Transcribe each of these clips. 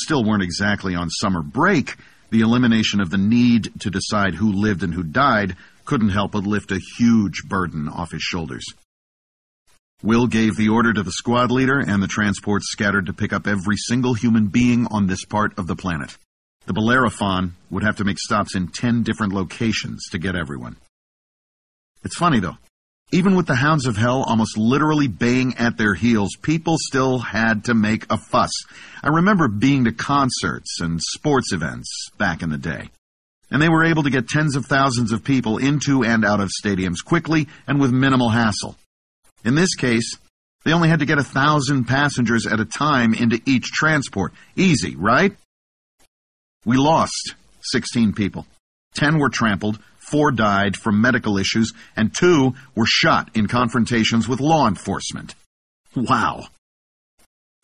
still weren't exactly on summer break, the elimination of the need to decide who lived and who died couldn't help but lift a huge burden off his shoulders. Will gave the order to the squad leader, and the transports scattered to pick up every single human being on this part of the planet. The Bellerophon would have to make stops in 10 different locations to get everyone. It's funny, though. Even with the hounds of hell almost literally baying at their heels, people still had to make a fuss. I remember being to concerts and sports events back in the day, and they were able to get tens of thousands of people into and out of stadiums quickly and with minimal hassle. In this case, they only had to get 1,000 passengers at a time into each transport. Easy, right? We lost 16 people. 10 were trampled, 4 died from medical issues, and 2 were shot in confrontations with law enforcement. Wow.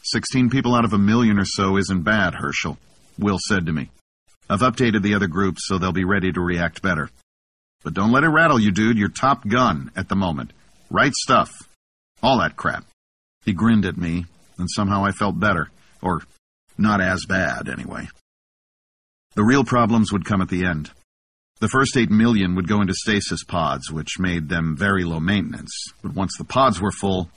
16 people out of 1 million or so isn't bad, Herschel, Will said to me. I've updated the other groups so they'll be ready to react better. But don't let it rattle you, dude. You're top gun at the moment. Right stuff. All that crap. He grinned at me, and somehow I felt better. Or not as bad, anyway. The real problems would come at the end. The first 8 million would go into stasis pods, which made them very low maintenance. But once the pods were full,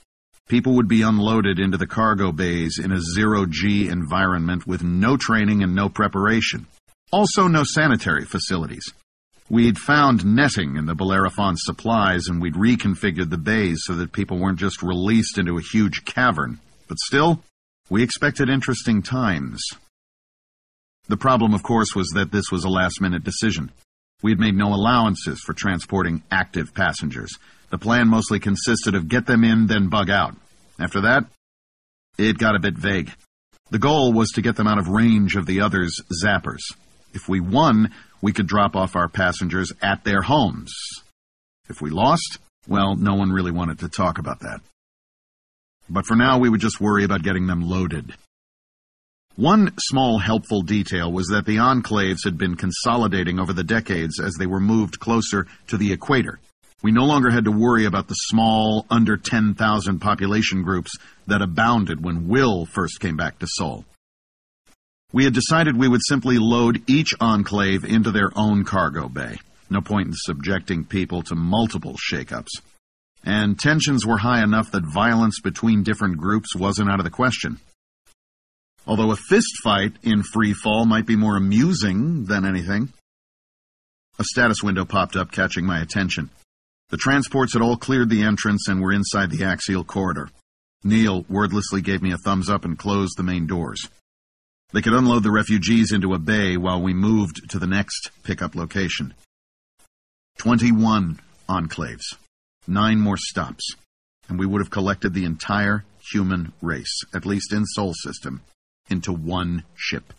people would be unloaded into the cargo bays in a zero-G environment with no training and no preparation. Also no sanitary facilities. We'd found netting in the Bellerophon supplies, and we'd reconfigured the bays so that people weren't just released into a huge cavern. But still, we expected interesting times. The problem, of course, was that this was a last-minute decision. We had made no allowances for transporting active passengers. The plan mostly consisted of get them in, then bug out. After that, it got a bit vague. The goal was to get them out of range of the others' zappers. If we won, we could drop off our passengers at their homes. If we lost, well, no one really wanted to talk about that. But for now, we would just worry about getting them loaded. One small helpful detail was that the enclaves had been consolidating over the decades as they were moved closer to the equator. We no longer had to worry about the small, under 10,000 population groups that abounded when Will first came back to Seoul. We had decided we would simply load each enclave into their own cargo bay. No point in subjecting people to multiple shakeups. And tensions were high enough that violence between different groups wasn't out of the question. Although a fist fight in free fall might be more amusing than anything. A status window popped up, catching my attention. The transports had all cleared the entrance and were inside the axial corridor. Neil wordlessly gave me a thumbs up and closed the main doors. They could unload the refugees into a bay while we moved to the next pickup location. 21 enclaves. 9 more stops. And we would have collected the entire human race, at least in Sol System, into one ship.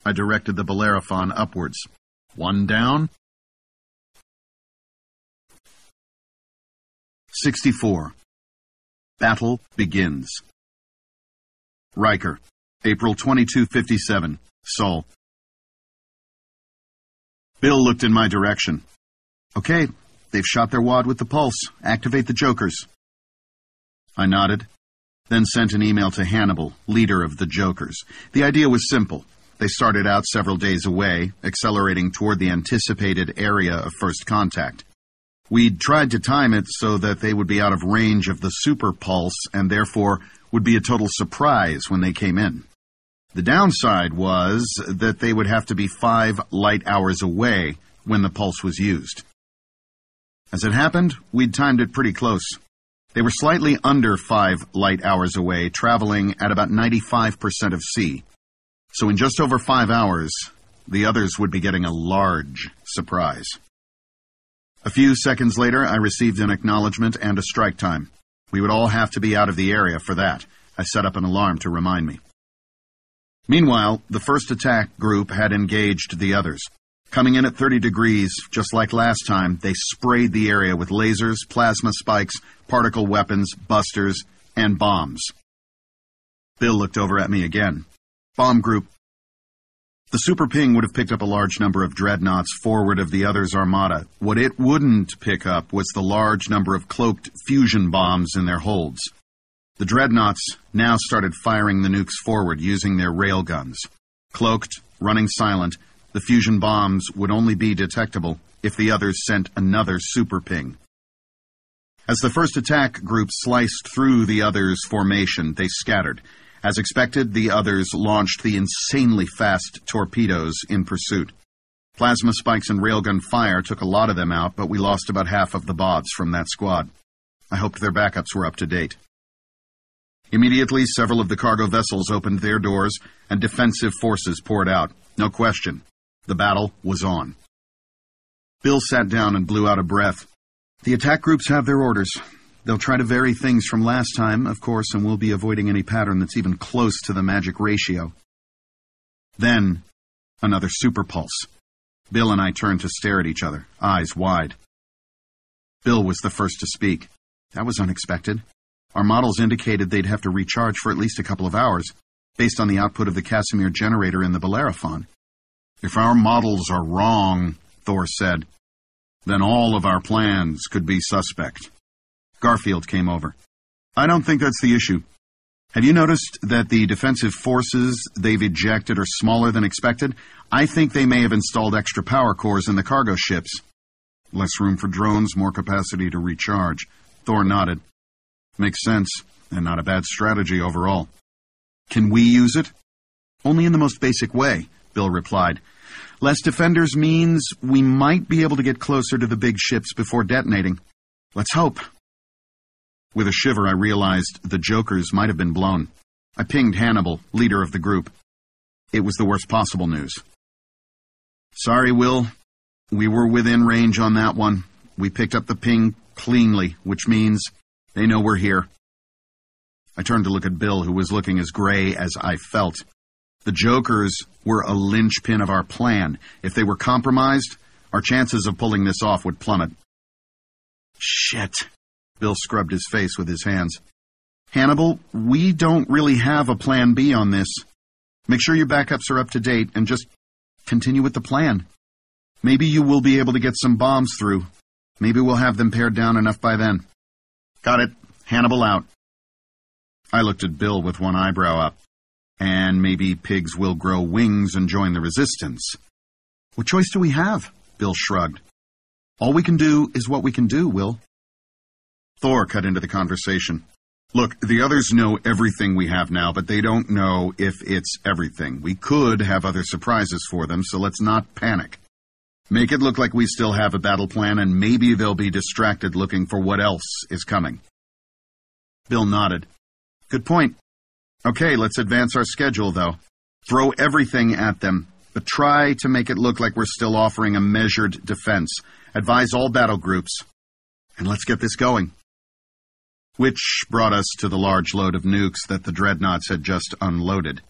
I directed the Bellerophon upwards. 1 down. 64. Battle begins. Riker, April 2257, Seoul. Bill looked in my direction. Okay, they've shot their wad with the pulse. Activate the Jokers. I nodded, then sent an email to Hannibal, leader of the Jokers. The idea was simple. They started out several days away, accelerating toward the anticipated area of first contact. We'd tried to time it so that they would be out of range of the super pulse and therefore would be a total surprise when they came in. The downside was that they would have to be 5 light hours away when the pulse was used. As it happened, we'd timed it pretty close. They were slightly under 5 light hours away, traveling at about 95% of C. So in just over 5 hours, the others would be getting a large surprise. A few seconds later, I received an acknowledgement and a strike time. We would all have to be out of the area for that. I set up an alarm to remind me. Meanwhile, the first attack group had engaged the others. Coming in at 30 degrees, just like last time, they sprayed the area with lasers, plasma spikes, particle weapons, busters, and bombs. Bill looked over at me again. Bomb group. The Super Ping would have picked up a large number of dreadnoughts forward of the others' armada. What it wouldn't pick up was the large number of cloaked fusion bombs in their holds. The dreadnoughts now started firing the nukes forward using their railguns. Cloaked, running silent, the fusion bombs would only be detectable if the others sent another super ping. As the first attack group sliced through the others' formation, they scattered. As expected, the others launched the insanely fast torpedoes in pursuit. Plasma spikes and railgun fire took a lot of them out, but we lost about half of the bobs from that squad. I hoped their backups were up to date. Immediately, several of the cargo vessels opened their doors, and defensive forces poured out. No question. The battle was on. Bill sat down and blew out a breath. The attack groups have their orders. They'll try to vary things from last time, of course, and we'll be avoiding any pattern that's even close to the magic ratio. Then, another super pulse. Bill and I turned to stare at each other, eyes wide. Bill was the first to speak. That was unexpected. Our models indicated they'd have to recharge for at least a couple of hours, based on the output of the Casimir generator in the Bellerophon. If our models are wrong, Thor said, then all of our plans could be suspect. Garfield came over. I don't think that's the issue. Have you noticed that the defensive forces they've ejected are smaller than expected? I think they may have installed extra power cores in the cargo ships. Less room for drones, more capacity to recharge. Thor nodded. Makes sense, and not a bad strategy overall. Can we use it? Only in the most basic way, Bill replied. Less defenders means we might be able to get closer to the big ships before detonating. Let's hope. With a shiver, I realized the jokers might have been blown. I pinged Hannibal, leader of the group. It was the worst possible news. Sorry, Will. We were within range on that one. We picked up the ping cleanly, which means they know we're here. I turned to look at Bill, who was looking as gray as I felt. The jokers were a linchpin of our plan. If they were compromised, our chances of pulling this off would plummet. Shit. Bill scrubbed his face with his hands. Hannibal, we don't really have a plan B on this. Make sure your backups are up to date and just continue with the plan. Maybe you will be able to get some bombs through. Maybe we'll have them pared down enough by then. Got it. Hannibal out. I looked at Bill with one eyebrow up. And maybe pigs will grow wings and join the resistance. What choice do we have? Bill shrugged. All we can do is what we can do, Will. Thor cut into the conversation. Look, the others know everything we have now, but they don't know if it's everything. We could have other surprises for them, so let's not panic. Make it look like we still have a battle plan, and maybe they'll be distracted looking for what else is coming. Bill nodded. Good point. Okay, let's advance our schedule, though. Throw everything at them, but try to make it look like we're still offering a measured defense. Advise all battle groups. And let's get this going. Which brought us to the large load of nukes that the dreadnoughts had just unloaded.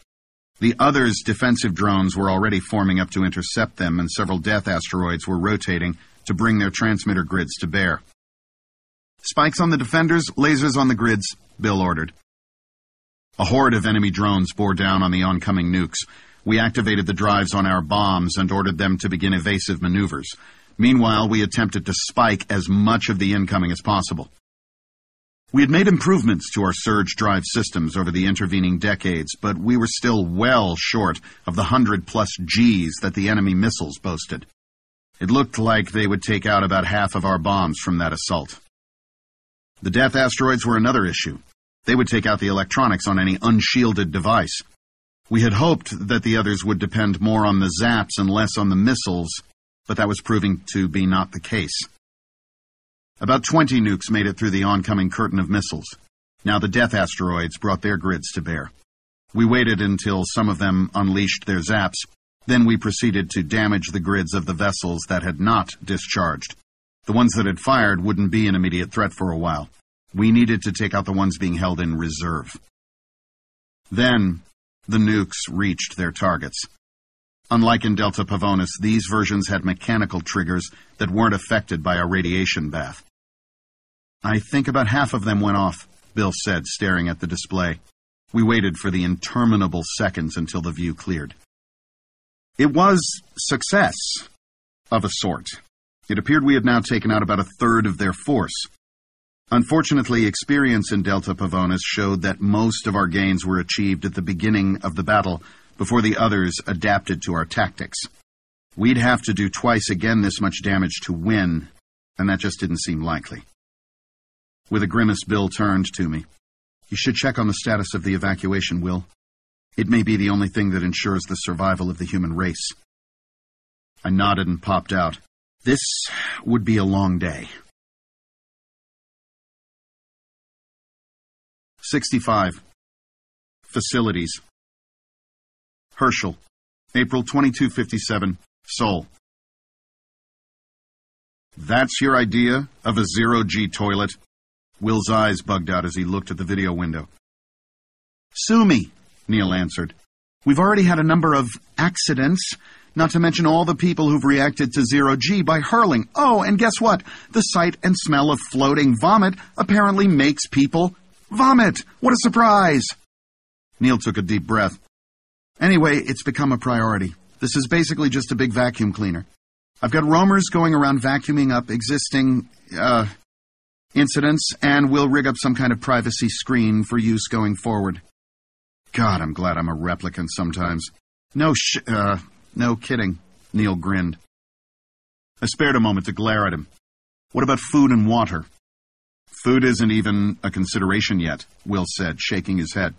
The others' defensive drones were already forming up to intercept them, and several death asteroids were rotating to bring their transmitter grids to bear. Spikes on the defenders, lasers on the grids, Bill ordered. A horde of enemy drones bore down on the oncoming nukes. We activated the drives on our bombs and ordered them to begin evasive maneuvers. Meanwhile, we attempted to spike as much of the incoming as possible. We had made improvements to our surge drive systems over the intervening decades, but we were still well short of the 100+ Gs that the enemy missiles boasted. It looked like they would take out about half of our bombs from that assault. The death asteroids were another issue. They would take out the electronics on any unshielded device. We had hoped that the others would depend more on the zaps and less on the missiles, but that was proving to be not the case. About 20 nukes made it through the oncoming curtain of missiles. Now the death asteroids brought their grids to bear. We waited until some of them unleashed their zaps. Then we proceeded to damage the grids of the vessels that had not discharged. The ones that had fired wouldn't be an immediate threat for a while. We needed to take out the ones being held in reserve. Then, the nukes reached their targets. Unlike in Delta Pavonis, these versions had mechanical triggers that weren't affected by a radiation bath. I think about half of them went off, Bill said, staring at the display. We waited for the interminable seconds until the view cleared. It was success, of a sort. It appeared we had now taken out about a third of their force. Unfortunately, experience in Delta Pavonis showed that most of our gains were achieved at the beginning of the battle, before the others adapted to our tactics. We'd have to do twice again this much damage to win, and that just didn't seem likely. With a grimace, Bill turned to me. "You should check on the status of the evacuation, Will. It may be the only thing that ensures the survival of the human race." I nodded and popped out. This would be a long day. 65. Facilities. Herschel, April 2257, Seoul. "That's your idea of a zero-G toilet?" Will's eyes bugged out as he looked at the video window. "Sue me," Neil answered. "We've already had a number of accidents, not to mention all the people who've reacted to zero-G by hurling. Oh, and guess what? The sight and smell of floating vomit apparently makes people vomit. What a surprise!" Neil took a deep breath. "Anyway, it's become a priority. This is basically just a big vacuum cleaner. I've got roamers going around vacuuming up existing, incidents, and we'll rig up some kind of privacy screen for use going forward." God, I'm glad I'm a replicant sometimes. No kidding," Neil grinned. I spared a moment to glare at him. "What about food and water?" "Food isn't even a consideration yet," Will said, shaking his head.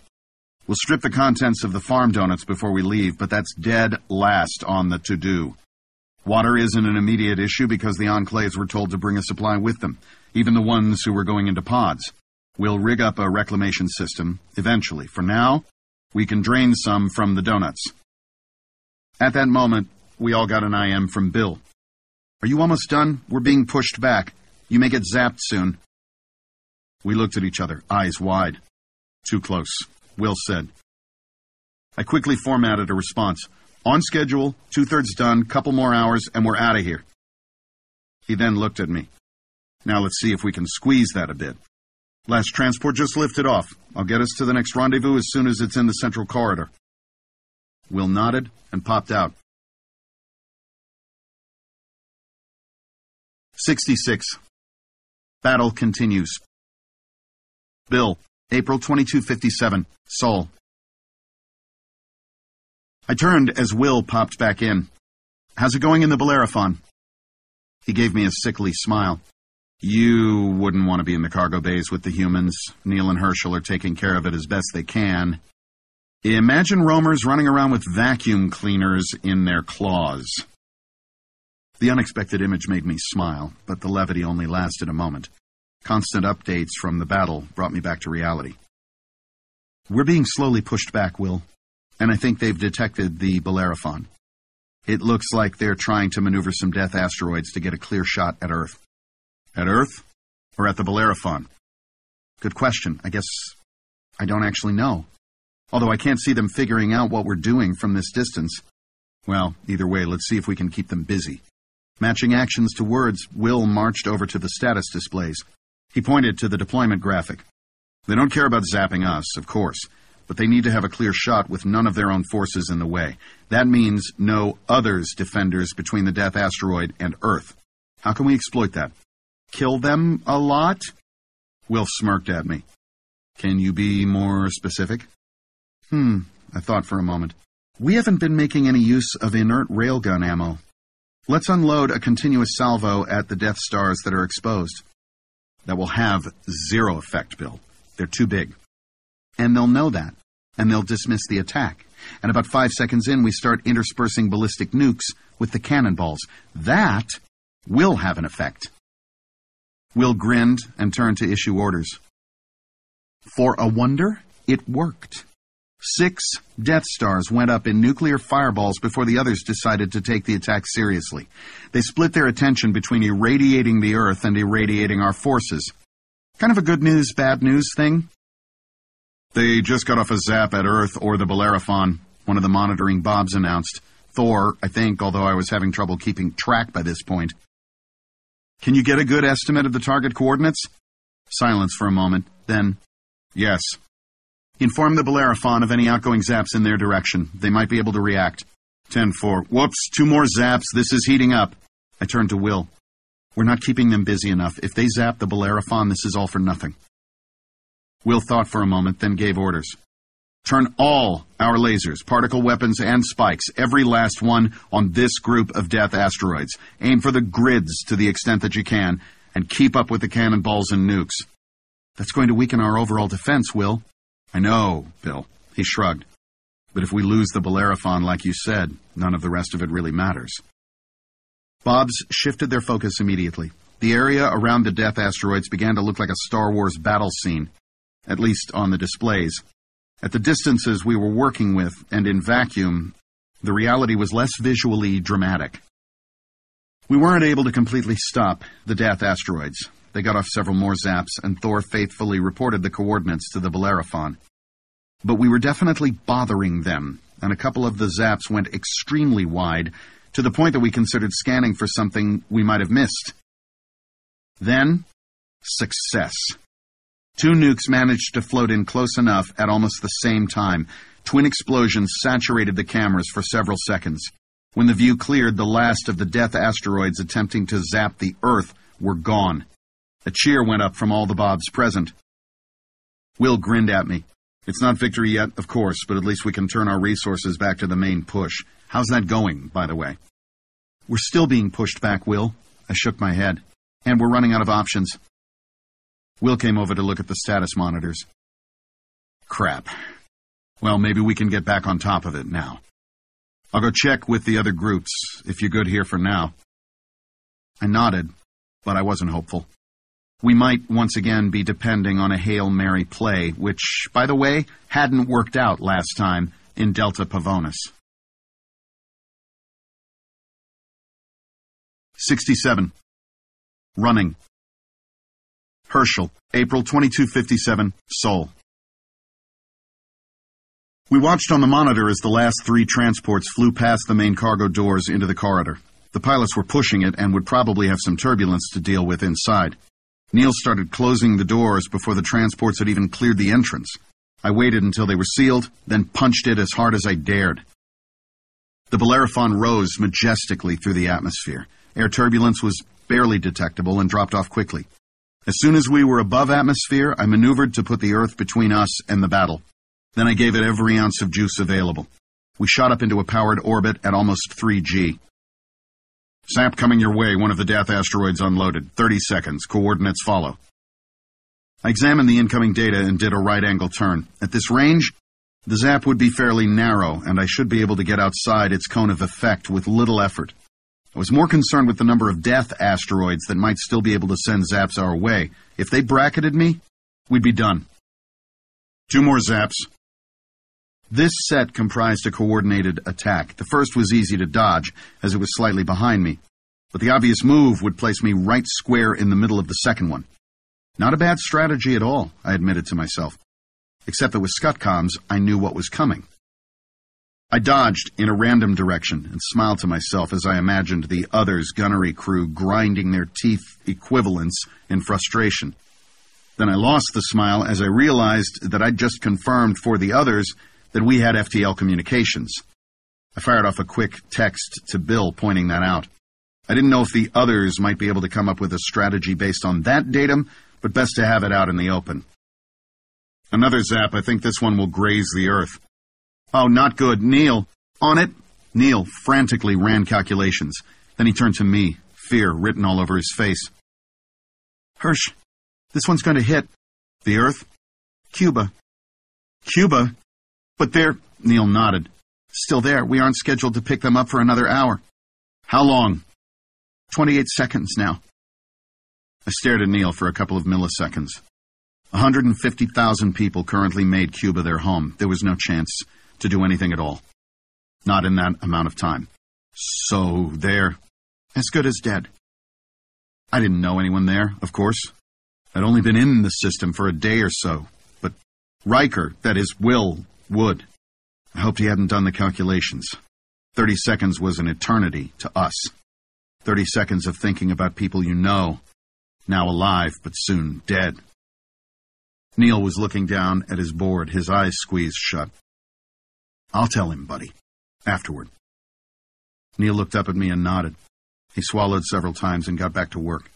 "We'll strip the contents of the farm donuts before we leave, but that's dead last on the to-do. Water isn't an immediate issue because the enclaves were told to bring a supply with them, even the ones who were going into pods. We'll rig up a reclamation system, eventually. For now, we can drain some from the donuts." At that moment, we all got an IM from Bill. "Are you almost done? We're being pushed back. You may get zapped soon." We looked at each other, eyes wide. "Too close," Will said. I quickly formatted a response. "On schedule, 2/3 done, couple more hours, and we're out of here." He then looked at me. "Now let's see if we can squeeze that a bit. Last transport just lifted off. I'll get us to the next rendezvous as soon as it's in the central corridor." Will nodded and popped out. 66. Battle continues. Bill, April 2257, Seoul. I turned as Will popped back in. "How's it going in the Bellerophon?" He gave me a sickly smile. "You wouldn't want to be in the cargo bays with the humans. Neil and Herschel are taking care of it as best they can. Imagine roamers running around with vacuum cleaners in their claws." The unexpected image made me smile, but the levity only lasted a moment. Constant updates from the battle brought me back to reality. "We're being slowly pushed back, Will, and I think they've detected the Bellerophon. It looks like they're trying to maneuver some death asteroids to get a clear shot at Earth." "At Earth? Or at the Bellerophon?" "Good question. I guess I don't actually know. Although I can't see them figuring out what we're doing from this distance. Well, either way, let's see if we can keep them busy." Matching actions to words, Will marched over to the status displays. He pointed to the deployment graphic. "They don't care about zapping us, of course, but they need to have a clear shot with none of their own forces in the way. That means no others defenders between the death asteroid and Earth. How can we exploit that? Kill them a lot?" Will smirked at me. "Can you be more specific?" I thought for a moment. "We haven't been making any use of inert railgun ammo. Let's unload a continuous salvo at the Death Stars that are exposed." "That will have zero effect, Bill. They're too big." "And they'll know that, and they'll dismiss the attack. And about 5 seconds in, we start interspersing ballistic nukes with the cannonballs. That will have an effect." Will grinned and turned to issue orders. For a wonder, it worked. 6 Death Stars went up in nuclear fireballs before the others decided to take the attack seriously. They split their attention between irradiating the Earth and irradiating our forces. Kind of a good news, bad news thing. "They just got off a zap at Earth or the Bellerophon," one of the monitoring Bobs announced. Thor, I think, although I was having trouble keeping track by this point. "Can you get a good estimate of the target coordinates?" Silence for a moment, then, "Yes." "Inform the Bellerophon of any outgoing zaps in their direction. They might be able to react." 10-4. "Whoops, 2 more zaps. This is heating up." I turned to Will. We're not keeping them busy enough. If they zap the Bellerophon, this is all for nothing. Will thought for a moment, then gave orders. Turn all our lasers, particle weapons, and spikes, every last one, on this group of death asteroids. Aim for the grids to the extent that you can, and keep up with the cannonballs and nukes. That's going to weaken our overall defense, Will. I know, Bill. He shrugged. But if we lose the Bellerophon, like you said, none of the rest of it really matters. Bobs shifted their focus immediately. The area around the death asteroids began to look like a Star Wars battle scene, at least on the displays. At the distances we were working with, and in vacuum, the reality was less visually dramatic. We weren't able to completely stop the death asteroids. They got off several more zaps, and Thor faithfully reported the coordinates to the Bellerophon. But we were definitely bothering them, and a couple of the zaps went extremely wide, to the point that we considered scanning for something we might have missed. Then, success. 2 nukes managed to float in close enough at almost the same time. Twin explosions saturated the cameras for several seconds. When the view cleared, the last of the death asteroids attempting to zap the Earth were gone. A cheer went up from all the Bobs present. Will grinned at me. It's not victory yet, of course, but at least we can turn our resources back to the main push. How's that going, by the way? We're still being pushed back, Will. I shook my head. And we're running out of options. Will came over to look at the status monitors. Crap. Well, maybe we can get back on top of it now. I'll go check with the other groups, if you're good here for now. I nodded, but I wasn't hopeful. We might once again be depending on a Hail Mary play, which, by the way, hadn't worked out last time in Delta Pavonis. 67. Running. Herschel, April 2257, Seoul. We watched on the monitor as the last 3 transports flew past the main cargo doors into the corridor. The pilots were pushing it and would probably have some turbulence to deal with inside. Neil started closing the doors before the transports had even cleared the entrance. I waited until they were sealed, then punched it as hard as I dared. The Bellerophon rose majestically through the atmosphere. Air turbulence was barely detectable and dropped off quickly. As soon as we were above atmosphere, I maneuvered to put the Earth between us and the battle. Then I gave it every ounce of juice available. We shot up into a powered orbit at almost 3G. Zap coming your way, one of the death asteroids unloaded. 30 seconds. Coordinates follow. I examined the incoming data and did a right-angle turn. At this range, the zap would be fairly narrow, and I should be able to get outside its cone of effect with little effort. I was more concerned with the number of death asteroids that might still be able to send zaps our way. If they bracketed me, we'd be done. 2 more zaps. This set comprised a coordinated attack. The first was easy to dodge, as it was slightly behind me. But the obvious move would place me right square in the middle of the second one. Not a bad strategy at all, I admitted to myself. Except that with Scutcoms, I knew what was coming. I dodged in a random direction and smiled to myself as I imagined the others' gunnery crew grinding their teeth equivalents in frustration. Then I lost the smile as I realized that I'd just confirmed for the others that we had FTL communications. I fired off a quick text to Bill pointing that out. I didn't know if the others might be able to come up with a strategy based on that datum, but best to have it out in the open. Another zap. I think this one will graze the Earth. Oh, not good. Neil. On it. Neil frantically ran calculations. Then he turned to me, fear written all over his face. Hirsch, this one's going to hit. The Earth? Cuba. Cuba? But they're... Neil nodded. Still there. We aren't scheduled to pick them up for another hour. How long? 28 seconds now. I stared at Neil for a couple of milliseconds. 150,000 people currently made Cuba their home. There was no chance to do anything at all. Not in that amount of time. So they're as good as dead. I didn't know anyone there, of course. I'd only been in the system for a day or so. But Riker, that is, Will, would. I hoped he hadn't done the calculations. 30 seconds was an eternity to us. 30 seconds of thinking about people you know, now alive but soon dead. Neil was looking down at his board, his eyes squeezed shut. I'll tell him, buddy. Afterward. Neil looked up at me and nodded. He swallowed several times and got back to work.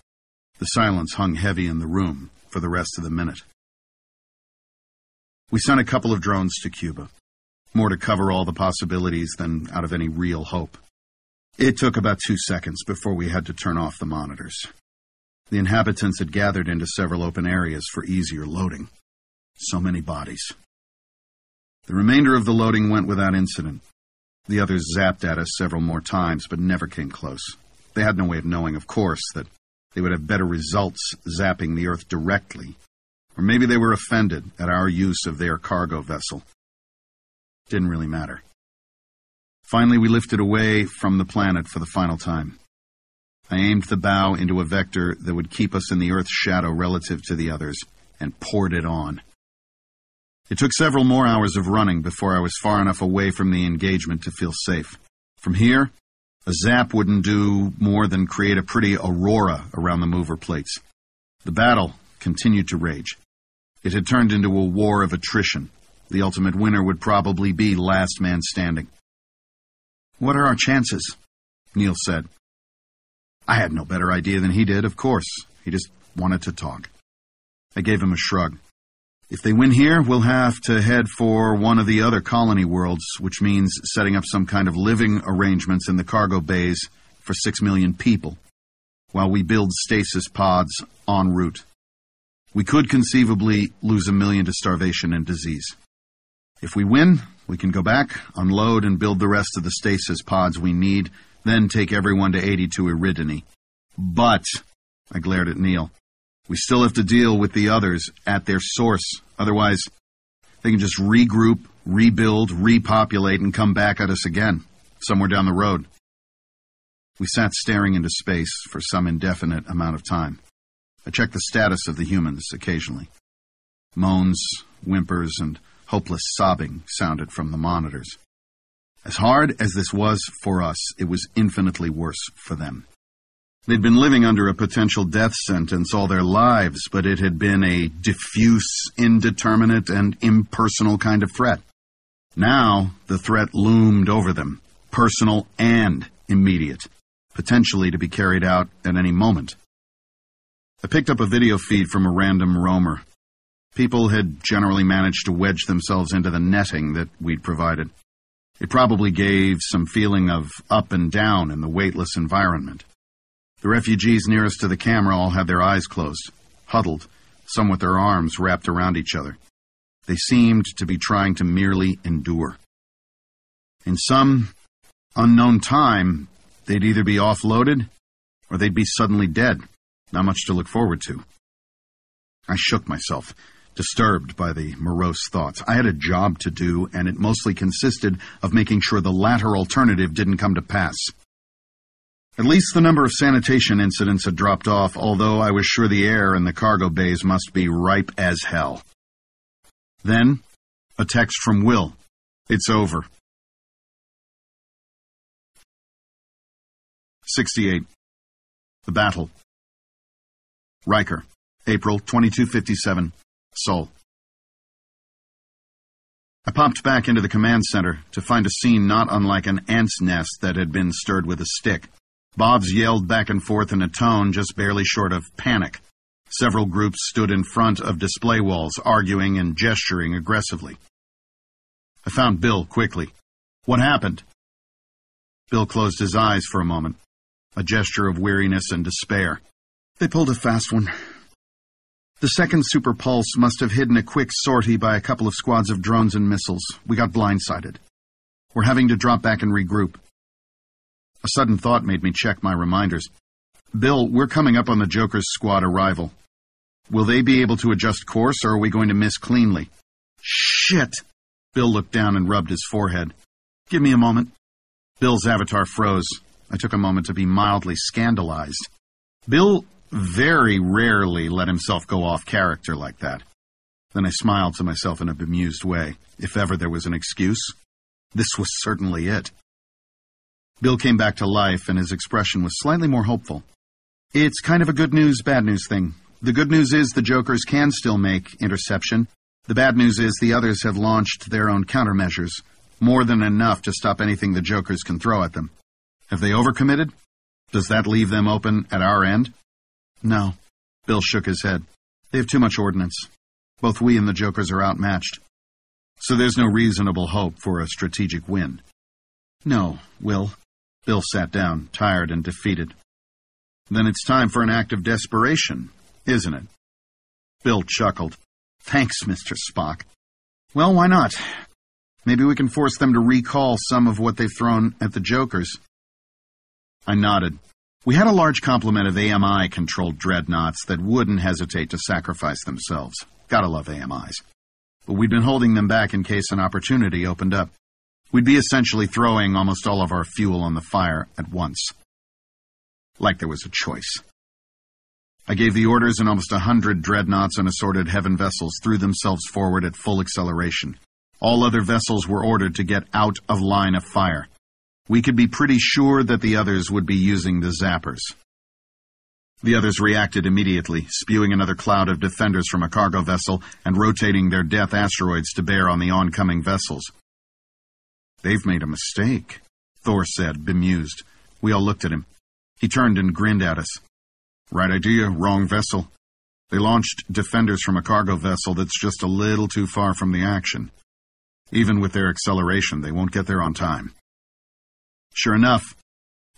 The silence hung heavy in the room for the rest of the minute. We sent a couple of drones to Cuba, more to cover all the possibilities than out of any real hope. It took about 2 seconds before we had to turn off the monitors. The inhabitants had gathered into several open areas for easier loading. So many bodies. The remainder of the loading went without incident. The others zapped at us several more times, but never came close. They had no way of knowing, of course, that they would have better results zapping the Earth directly. Or maybe they were offended at our use of their cargo vessel. Didn't really matter. Finally, we lifted away from the planet for the final time. I aimed the bow into a vector that would keep us in the Earth's shadow relative to the others, and poured it on. It took several more hours of running before I was far enough away from the engagement to feel safe. From here, a zap wouldn't do more than create a pretty aurora around the mover plates. The battle continued to rage. It had turned into a war of attrition. The ultimate winner would probably be last man standing. "What are our chances?" Neil said. I had no better idea than he did, of course. He just wanted to talk. I gave him a shrug. "If they win here, we'll have to head for one of the other colony worlds, which means setting up some kind of living arrangements in the cargo bays for 6 million people, while we build stasis pods en route. We could conceivably lose 1 million to starvation and disease. If we win, we can go back, unload, and build the rest of the stasis pods we need, then take everyone to 82 Eridani. But," I glared at Neil, "we still have to deal with the others at their source. Otherwise, they can just regroup, rebuild, repopulate, and come back at us again, somewhere down the road." We sat staring into space for some indefinite amount of time. I checked the status of the humans occasionally. Moans, whimpers, and hopeless sobbing sounded from the monitors. As hard as this was for us, it was infinitely worse for them. They'd been living under a potential death sentence all their lives, but it had been a diffuse, indeterminate, and impersonal kind of threat. Now, the threat loomed over them, personal and immediate, potentially to be carried out at any moment. I picked up a video feed from a random roamer. People had generally managed to wedge themselves into the netting that we'd provided. It probably gave some feeling of up and down in the weightless environment. The refugees nearest to the camera all had their eyes closed, huddled, some with their arms wrapped around each other. They seemed to be trying to merely endure. In some unknown time, they'd either be offloaded or they'd be suddenly dead. Not much to look forward to. I shook myself, disturbed by the morose thoughts. I had a job to do, and it mostly consisted of making sure the latter alternative didn't come to pass. At least the number of sanitation incidents had dropped off, although I was sure the air in the cargo bays must be ripe as hell. Then, a text from Will. "It's over." 68. The Battle. Riker, April 2257, Seoul. I popped back into the command center to find a scene not unlike an ant's nest that had been stirred with a stick. Bobs yelled back and forth in a tone just barely short of panic. Several groups stood in front of display walls, arguing and gesturing aggressively. I found Bill quickly. "What happened?" Bill closed his eyes for a moment, a gesture of weariness and despair. "They pulled a fast one. The second Super Pulse must have hidden a quick sortie by a couple of squads of drones and missiles. We got blindsided. We're having to drop back and regroup." A sudden thought made me check my reminders. "Bill, we're coming up on the Joker's squad arrival. Will they be able to adjust course, or are we going to miss cleanly?" "Shit!" Bill looked down and rubbed his forehead. "Give me a moment." Bill's avatar froze. I took a moment to be mildly scandalized. Bill very rarely let himself go off character like that. Then I smiled to myself in a bemused way. If ever there was an excuse, this was certainly it. Bill came back to life, and his expression was slightly more hopeful. "It's kind of a good news, bad news thing. The good news is the Jokers can still make interception. The bad news is the others have launched their own countermeasures, more than enough to stop anything the Jokers can throw at them. Have they overcommitted?" Does that leave them open at our end? No. Bill shook his head. They have too much ordnance. Both we and the Jokers are outmatched. So there's no reasonable hope for a strategic win. No, Will. Bill sat down, tired and defeated. Then it's time for an act of desperation, isn't it? Bill chuckled. Thanks, Mr. Spock. Well, why not? Maybe we can force them to recall some of what they've thrown at the Jokers. I nodded. We had a large complement of AMI-controlled dreadnoughts that wouldn't hesitate to sacrifice themselves. Gotta love AMIs. But we'd been holding them back in case an opportunity opened up. We'd be essentially throwing almost all of our fuel on the fire at once. Like there was a choice. I gave the orders and almost 100 dreadnoughts and assorted heaven vessels threw themselves forward at full acceleration. All other vessels were ordered to get out of line of fire. We could be pretty sure that the others would be using the zappers. The others reacted immediately, spewing another cloud of defenders from a cargo vessel and rotating their death asteroids to bear on the oncoming vessels. They've made a mistake, Thor said, bemused. We all looked at him. He turned and grinned at us. Right idea, wrong vessel. They launched defenders from a cargo vessel that's just a little too far from the action. Even with their acceleration, they won't get there on time. Sure enough,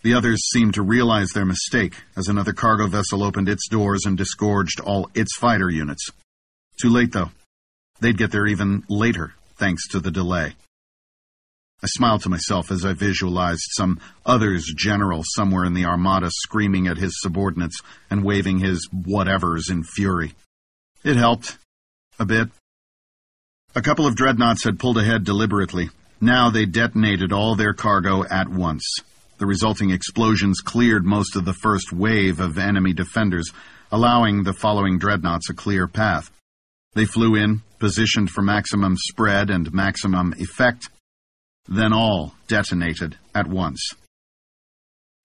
the others seemed to realize their mistake as another cargo vessel opened its doors and disgorged all its fighter units. Too late, though. They'd get there even later, thanks to the delay. I smiled to myself as I visualized some others general somewhere in the Armada screaming at his subordinates and waving his whatevers in fury. It helped. A bit. A couple of dreadnoughts had pulled ahead deliberately. Now they detonated all their cargo at once. The resulting explosions cleared most of the first wave of enemy defenders, allowing the following dreadnoughts a clear path. They flew in, positioned for maximum spread and maximum effect, then all detonated at once.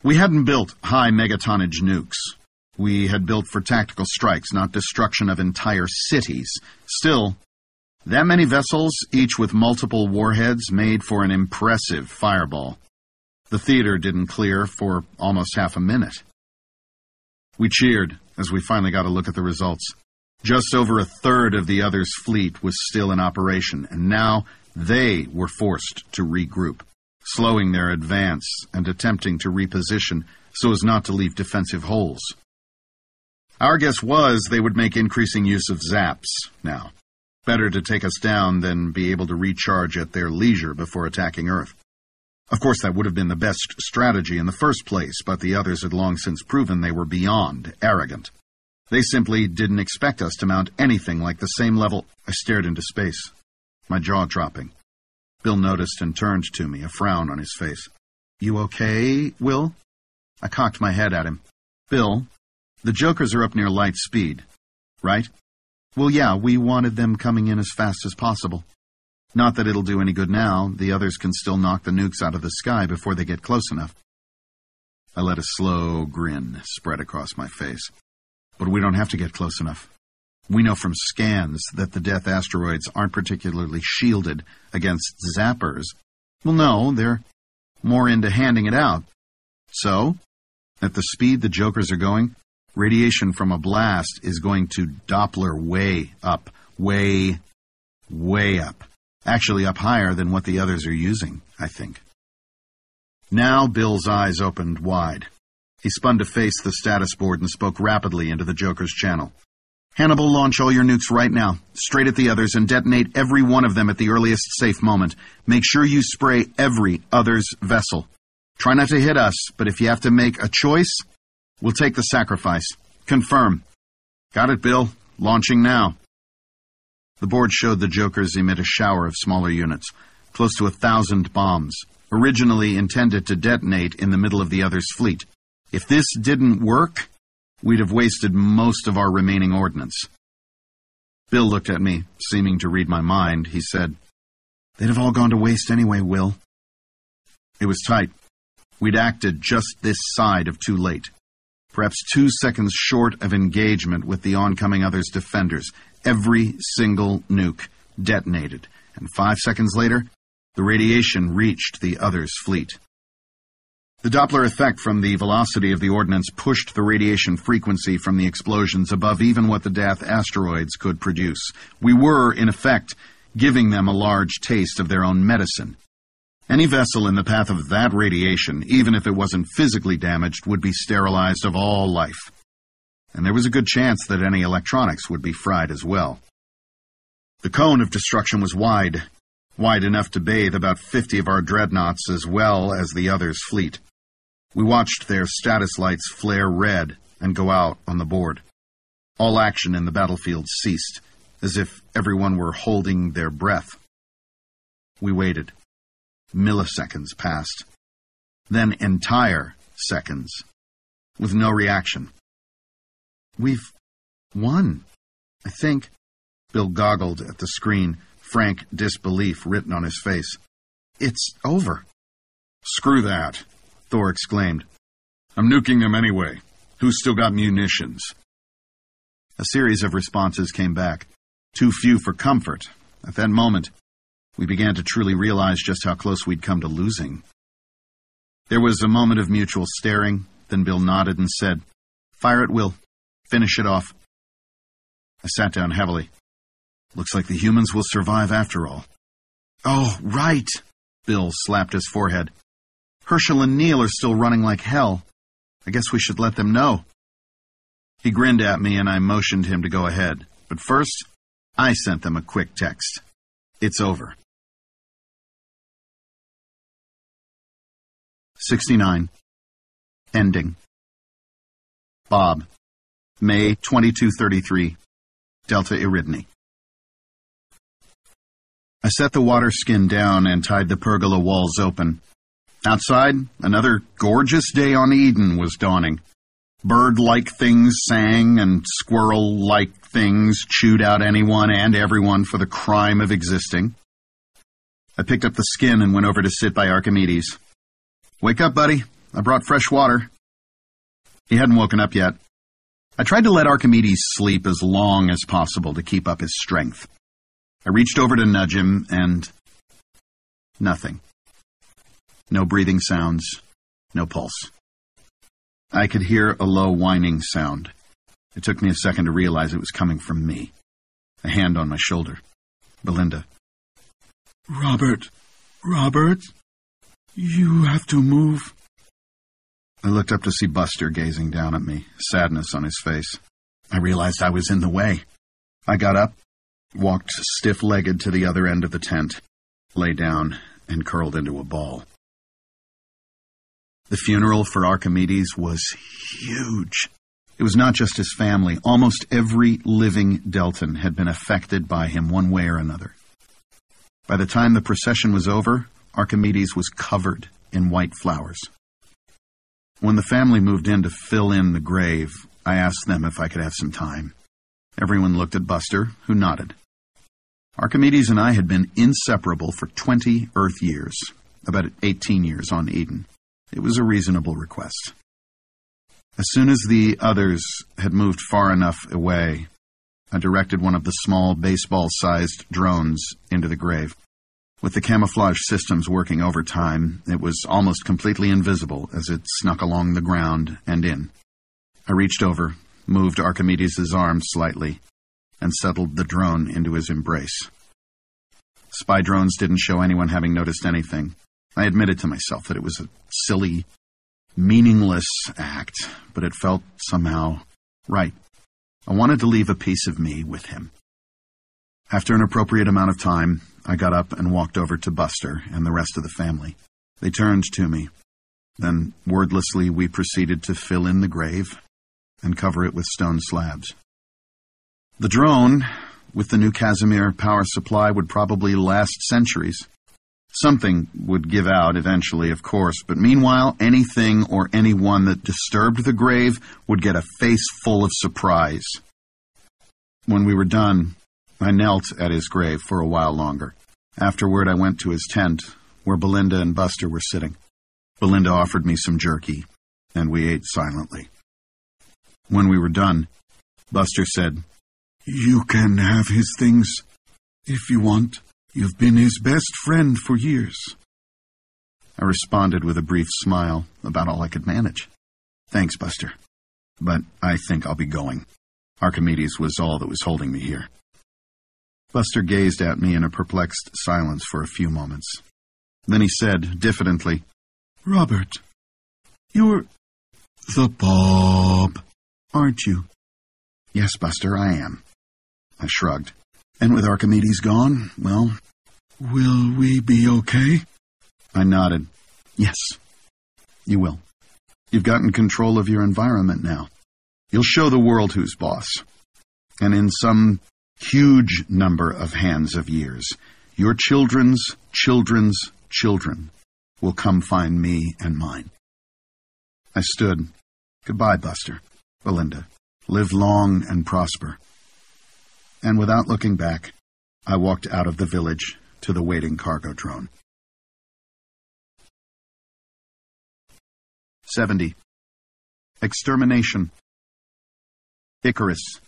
We hadn't built high megatonnage nukes. We had built for tactical strikes, not destruction of entire cities. Still, that many vessels, each with multiple warheads, made for an impressive fireball. The theater didn't clear for almost half a minute. We cheered as we finally got a look at the results. Just over a third of the others' fleet was still in operation, and now they were forced to regroup, slowing their advance and attempting to reposition so as not to leave defensive holes. Our guess was they would make increasing use of zaps now. Better to take us down than be able to recharge at their leisure before attacking Earth. Of course, that would have been the best strategy in the first place, but the others had long since proven they were beyond arrogant. They simply didn't expect us to mount anything like the same level. I stared into space, my jaw dropping. Bill noticed and turned to me, a frown on his face. You okay, Will? I cocked my head at him. Bill, the Jokers are up near light speed, right? Well, yeah, we wanted them coming in as fast as possible. Not that it'll do any good now. The others can still knock the nukes out of the sky before they get close enough. I let a slow grin spread across my face. But we don't have to get close enough. We know from scans that the death asteroids aren't particularly shielded against zappers. Well, no, they're more into handing it out. So, at the speed the Jokers are going, radiation from a blast is going to Doppler way up. Way up. Actually up higher than what the others are using, I think. Now Bill's eyes opened wide. He spun to face the status board and spoke rapidly into the Joker's channel. Hannibal, launch all your nukes right now, straight at the others, and detonate every one of them at the earliest safe moment. Make sure you spray every other's vessel. Try not to hit us, but if you have to make a choice, we'll take the sacrifice. Confirm. Got it, Bill. Launching now. The board showed the Jokers emit a shower of smaller units, close to 1,000 bombs, originally intended to detonate in the middle of the other's fleet. If this didn't work, we'd have wasted most of our remaining ordnance. Bill looked at me, seeming to read my mind. He said, "They'd have all gone to waste anyway, Will." It was tight. We'd acted just this side of too late. Perhaps 2 seconds short of engagement with the oncoming other's defenders. Every single nuke detonated, and 5 seconds later, the radiation reached the other's fleet. The Doppler effect from the velocity of the ordnance pushed the radiation frequency from the explosions above even what the Death asteroids could produce. We were, in effect, giving them a large taste of their own medicine. Any vessel in the path of that radiation, even if it wasn't physically damaged, would be sterilized of all life. And there was a good chance that any electronics would be fried as well. The cone of destruction was wide enough to bathe about 50 of our dreadnoughts as well as the others' fleet. We watched their status lights flare red and go out on the board. All action in the battlefield ceased, as if everyone were holding their breath. We waited. Milliseconds passed. Then entire seconds, with no reaction. We've won, I think. Bill goggled at the screen, frank disbelief written on his face. It's over. Screw that, Thor exclaimed. I'm nuking them anyway. Who's still got munitions? A series of responses came back. Too few for comfort. At that moment, we began to truly realize just how close we'd come to losing. There was a moment of mutual staring, then Bill nodded and said, Fire at will. Finish it off. I sat down heavily. Looks like the humans will survive after all. Oh, right, Bill slapped his forehead. Herschel and Neil are still running like hell. I guess we should let them know. He grinned at me and I motioned him to go ahead. But first, I sent them a quick text. It's over. 69. Ending. Bob. May 2233. Delta Eridani. I set the water skin down and tied the pergola walls open. Outside, another gorgeous day on Eden was dawning. Bird-like things sang, and squirrel-like things chewed out anyone and everyone for the crime of existing. I picked up the skin and went over to sit by Archimedes. Wake up, buddy. I brought fresh water. He hadn't woken up yet. I tried to let Archimedes sleep as long as possible to keep up his strength. I reached over to nudge him, and nothing. No breathing sounds, no pulse. I could hear a low whining sound. It took me a second to realize it was coming from me. A hand on my shoulder. Belinda. Robert, you have to move. I looked up to see Buster gazing down at me, sadness on his face. I realized I was in the way. I got up, walked stiff-legged to the other end of the tent, lay down, and curled into a ball. The funeral for Archimedes was huge. It was not just his family. Almost every living Deltan had been affected by him one way or another. By the time the procession was over, Archimedes was covered in white flowers. When the family moved in to fill in the grave, I asked them if I could have some time. Everyone looked at Buster, who nodded. Archimedes and I had been inseparable for 20 Earth years, about 18 years on Eden. It was a reasonable request. As soon as the others had moved far enough away, I directed one of the small baseball-sized drones into the grave. With the camouflage systems working overtime, it was almost completely invisible as it snuck along the ground and in. I reached over, moved Archimedes' arm slightly, and settled the drone into his embrace. Spy drones didn't show anyone having noticed anything. I admitted to myself that it was a silly, meaningless act, but it felt somehow right. I wanted to leave a piece of me with him. After an appropriate amount of time, I got up and walked over to Buster and the rest of the family. They turned to me. Then, wordlessly, we proceeded to fill in the grave and cover it with stone slabs. The drone, with the new Casimir power supply, would probably last centuries. Something would give out eventually, of course, but meanwhile, anything or anyone that disturbed the grave would get a face full of surprise. When we were done, I knelt at his grave for a while longer. Afterward, I went to his tent, where Belinda and Buster were sitting. Belinda offered me some jerky, and we ate silently. When we were done, Buster said, "You can have his things, if you want. You've been his best friend for years." I responded with a brief smile, about all I could manage. Thanks, Buster. But I think I'll be going. Archimedes was all that was holding me here. Buster gazed at me in a perplexed silence for a few moments. Then he said, diffidently, Robert, you're the Bob, aren't you? Yes, Buster, I am. I shrugged. And with Archimedes gone, well, will we be okay? I nodded. Yes, you will. You've gotten control of your environment now. You'll show the world who's boss. And in some huge number of hands of years, your children's children's children will come find me and mine. I stood. Goodbye, Buster. Belinda. Live long and prosper. And without looking back, I walked out of the village to the waiting cargo drone. 70. Extermination. Icarus.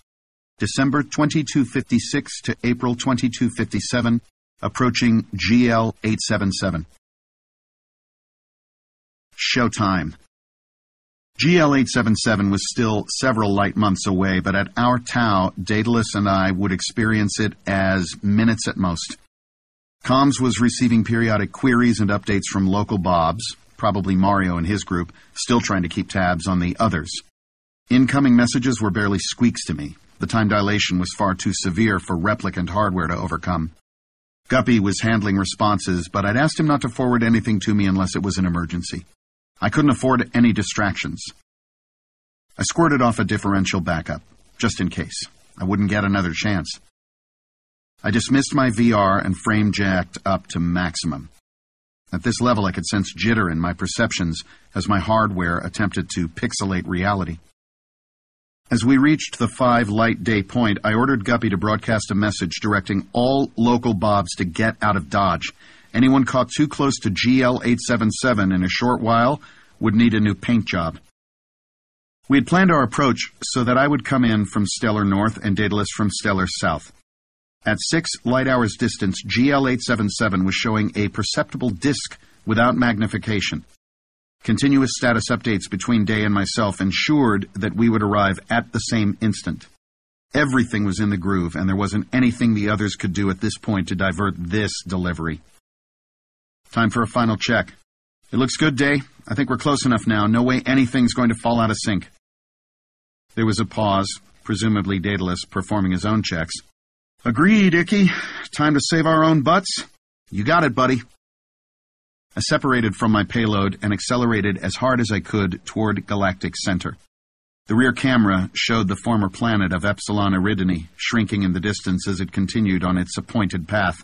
December 2256 to April 2257, approaching GL 877. Showtime. GL 877 was still several light months away, but at our tau, Daedalus and I would experience it as minutes at most. Comms was receiving periodic queries and updates from local Bobs, probably Mario and his group, still trying to keep tabs on the others. Incoming messages were barely squeaks to me. The time dilation was far too severe for replicant hardware to overcome. Guppy was handling responses, but I'd asked him not to forward anything to me unless it was an emergency. I couldn't afford any distractions. I squirted off a differential backup, just in case. I wouldn't get another chance. I dismissed my VR and frame jacked up to maximum. At this level, I could sense jitter in my perceptions as my hardware attempted to pixelate reality. As we reached the 5 light day point, I ordered Guppy to broadcast a message directing all local Bobs to get out of Dodge. Anyone caught too close to GL 877 in a short while would need a new paint job. We had planned our approach so that I would come in from Stellar North and Daedalus from Stellar South. At 6 light hours distance, GL 877 was showing a perceptible disk without magnification. Continuous status updates between Day and myself ensured that we would arrive at the same instant. Everything was in the groove, and there wasn't anything the others could do at this point to divert this delivery. Time for a final check. It looks good, Day. I think we're close enough now. No way anything's going to fall out of sync. There was a pause, presumably Daedalus performing his own checks. Agreed, Icky. Time to save our own butts. You got it, buddy. I separated from my payload and accelerated as hard as I could toward Galactic Center. The rear camera showed the former planet of Epsilon Eridani shrinking in the distance as it continued on its appointed path.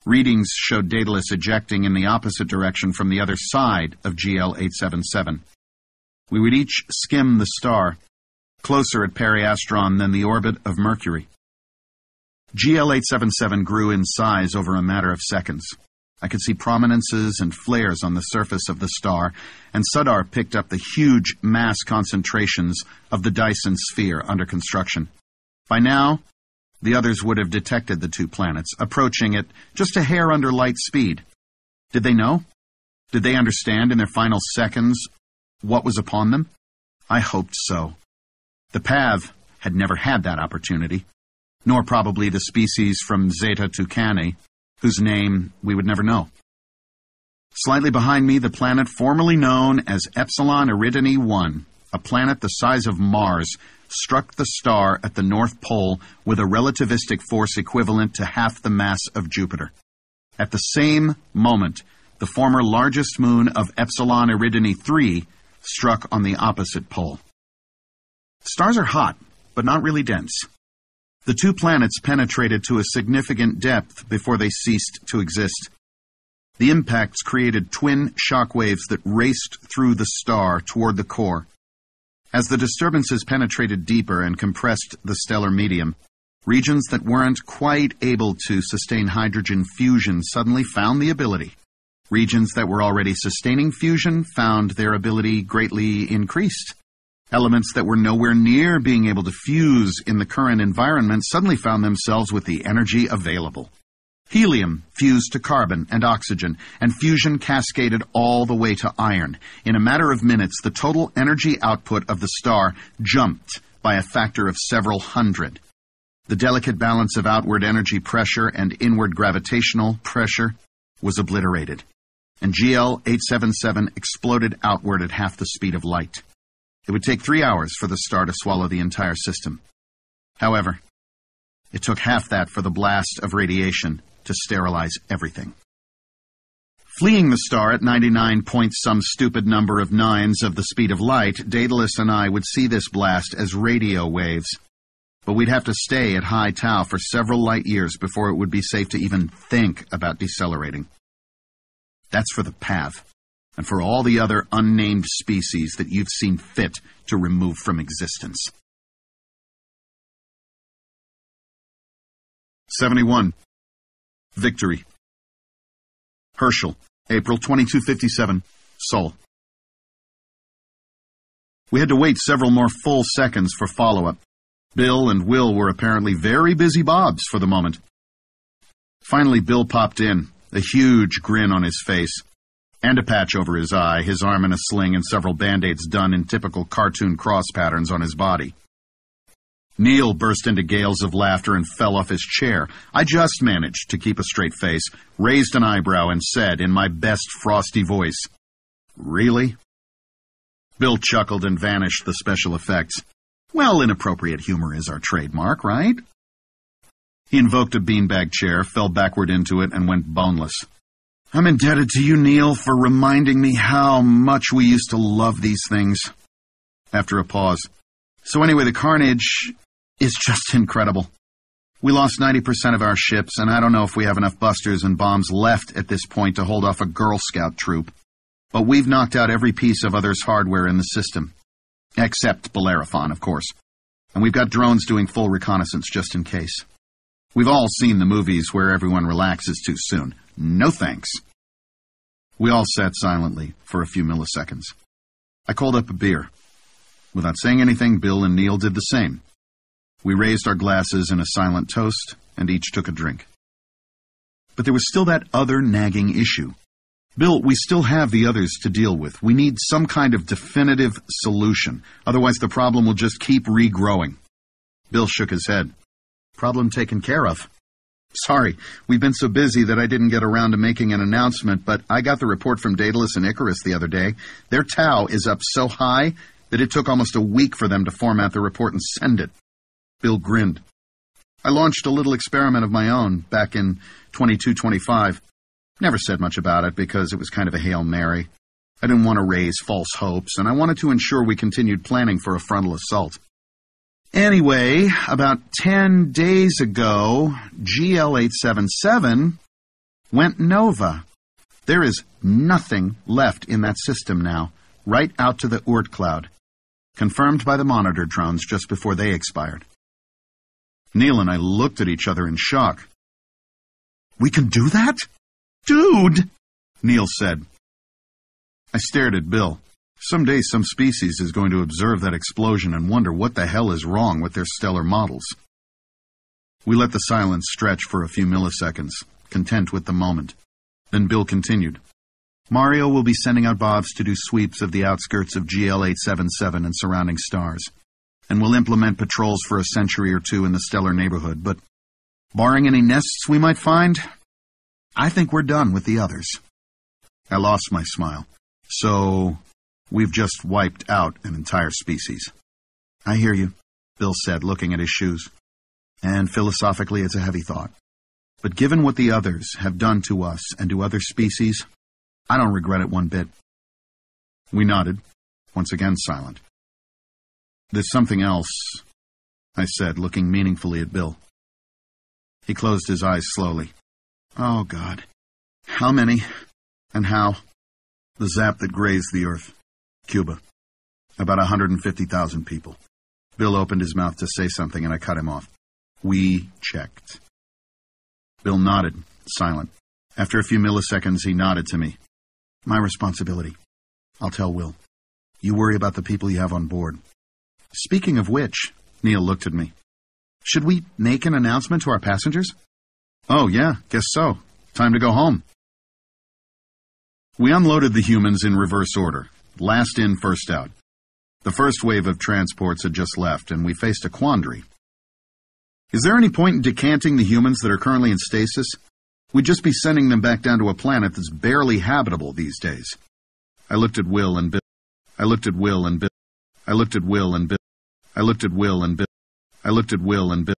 Readings showed Daedalus ejecting in the opposite direction from the other side of GL 877. We would each skim the star, closer at Periastron than the orbit of Mercury. GL 877 grew in size over a matter of seconds. I could see prominences and flares on the surface of the star, and Sudar picked up the huge mass concentrations of the Dyson sphere under construction. By now, the others would have detected the 2 planets, approaching at just a hair under light speed. Did they know? Did they understand in their final seconds what was upon them? I hoped so. The Pav had never had that opportunity, nor probably the species from Zeta Tucanae, whose name we would never know. Slightly behind me, the planet formerly known as Epsilon Eridani 1, a planet the size of Mars, struck the star at the North Pole with a relativistic force equivalent to half the mass of Jupiter. At the same moment, the former largest moon of Epsilon Eridani 3 struck on the opposite pole. Stars are hot, but not really dense. The 2 planets penetrated to a significant depth before they ceased to exist. The impacts created twin shock waves that raced through the star toward the core. As the disturbances penetrated deeper and compressed the stellar medium, regions that weren't quite able to sustain hydrogen fusion suddenly found the ability. Regions that were already sustaining fusion found their ability greatly increased. Elements that were nowhere near being able to fuse in the current environment suddenly found themselves with the energy available. Helium fused to carbon and oxygen, and fusion cascaded all the way to iron. In a matter of minutes, the total energy output of the star jumped by a factor of several hundred. The delicate balance of outward energy pressure and inward gravitational pressure was obliterated, and GL-877 exploded outward at half the speed of light. It would take 3 hours for the star to swallow the entire system. However, it took half that for the blast of radiation to sterilize everything. Fleeing the star at 99 point some stupid number of nines of the speed of light, Daedalus and I would see this blast as radio waves. But we'd have to stay at high tau for several light years before it would be safe to even think about decelerating. That's for the path, and for all the other unnamed species that you've seen fit to remove from existence. 71. Victory. Herschel, April 2257, Seoul. We had to wait several more full seconds for follow-up. Bill and Will were apparently very busy bobs for the moment. Finally, Bill popped in, a huge grin on his face, and a patch over his eye, his arm in a sling, and several Band-Aids done in typical cartoon cross patterns on his body. Neil burst into gales of laughter and fell off his chair. I just managed to keep a straight face, raised an eyebrow, and said in my best frosty voice, "Really?" Bill chuckled and vanished the special effects. Well, inappropriate humor is our trademark, right? He invoked a beanbag chair, fell backward into it, and went boneless. I'm indebted to you, Neil, for reminding me how much we used to love these things. After a pause. So anyway, the carnage is just incredible. We lost 90% of our ships, and I don't know if we have enough busters and bombs left at this point to hold off a Girl Scout troop. But we've knocked out every piece of others' hardware in the system. Except Bellerophon, of course. And we've got drones doing full reconnaissance just in case. We've all seen the movies where everyone relaxes too soon. No thanks. We all sat silently for a few milliseconds. I called up a beer. Without saying anything, Bill and Neil did the same. We raised our glasses in a silent toast, and each took a drink. But there was still that other nagging issue. Bill, we still have the others to deal with. We need some kind of definitive solution. Otherwise, the problem will just keep regrowing. Bill shook his head. Problem taken care of. Sorry, we've been so busy that I didn't get around to making an announcement, but I got the report from Daedalus and Icarus the other day. Their tau is up so high that it took almost a week for them to format the report and send it. Bill grinned. I launched a little experiment of my own back in 2225. Never said much about it because it was kind of a Hail Mary. I didn't want to raise false hopes, and I wanted to ensure we continued planning for a frontal assault. Anyway, about 10 days ago, GL-877 went nova. There is nothing left in that system now, right out to the Oort cloud, confirmed by the monitor drones just before they expired. Neil and I looked at each other in shock. We can do that? Dude, Neil said. I stared at Bill. Someday some species is going to observe that explosion and wonder what the hell is wrong with their stellar models. We let the silence stretch for a few milliseconds, content with the moment. Then Bill continued. Mario will be sending out bobs to do sweeps of the outskirts of GL-877 and surrounding stars, and we'll implement patrols for a century or two in the stellar neighborhood, but barring any nests we might find, I think we're done with the others. I lost my smile. So, we've just wiped out an entire species. I hear you, Bill said, looking at his shoes. And philosophically, it's a heavy thought. But given what the others have done to us and to other species, I don't regret it one bit. We nodded, once again silent. There's something else, I said, looking meaningfully at Bill. He closed his eyes slowly. Oh, God. How many? And how? The zap that grazed the earth. Cuba. About 150,000 people. Bill opened his mouth to say something, and I cut him off. We checked. Bill nodded, silent. After a few milliseconds, he nodded to me. My responsibility. I'll tell Will. You worry about the people you have on board. Speaking of which, Neil looked at me. Should we make an announcement to our passengers? Oh, yeah, guess so. Time to go home. We unloaded the humans in reverse order. Last in, first out. The first wave of transports had just left, and we faced a quandary. Is there any point in decanting the humans that are currently in stasis? We'd just be sending them back down to a planet that's barely habitable these days. I looked at Will and Bill. I looked at Will and Bill. I looked at Will and Bill. I looked at Will and Bill. I looked at Will and Bill.